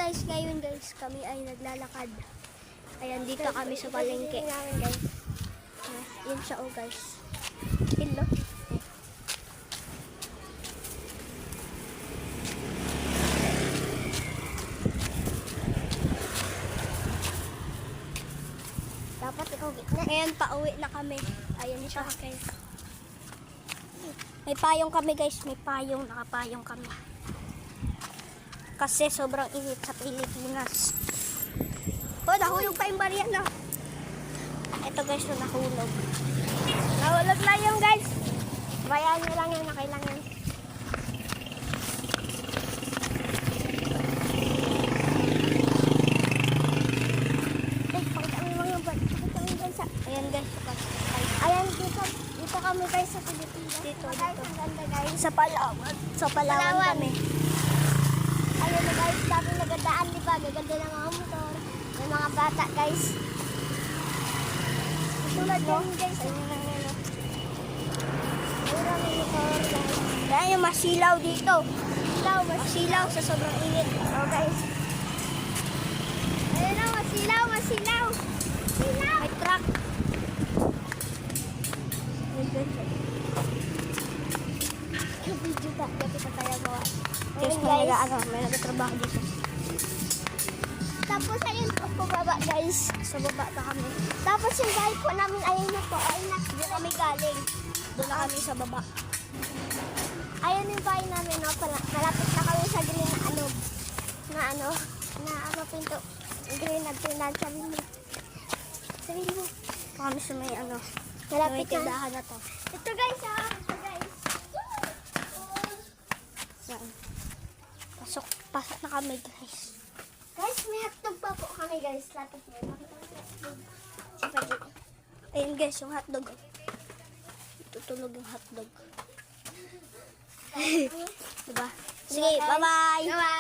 guys, ngayon guys, kami ay naglalakad. Ayan, dito kami sa palengke. Guys. Yun siya oh guys. Hello. Dapat ikaw gitna. Ayan, pauwi na kami. Ayan siya guys. May payong kami guys, may payong, nakapayong kami. Kasi sobrang init sa Pilipinas. Oh, nahulog pa yung barya na. Ito guys, nahulog. Nahulog na yung guys. Bayaan nyo lang yan, nakailang yan. Ayan guys, ayan dito kami guys sa Pilipinas. Dito. Ang ganda guys. Sa Palawan kami. Ayun na guys, dami nagadaan, di ba? Gaganda ng mga motor. May mga bata guys. Tulad yan guys. Ayun na yun. Ayun ang motor guys. Ayan yung masilaw dito. Masilaw sa sobrang init. Oh guys. Ayun na, masilaw. May truck. Yung video ba? Dapat na tayo gawa. Guys, may nagtatrabaho dito. Tapos ayun po baba guys. Sa baba pa kami. Tapos yung bahay po namin ayun na po. Ayun na. Doon kami galing. Doon na kami sa baba. Ayun yung bahay namin. No? Malapit na kami sa green na pinto. Green na pinto. Sabihin mo. Kami sa may malapit na. Tindahan na to. Ito guys Ito guys. Saan? Pasok na kami guys. Guys, may hotdog pa po kami guys. Lapit mo. Ayun guys, yung hotdog. Tutulog yung hotdog. Diba? Sige, bye-bye. Bye-bye.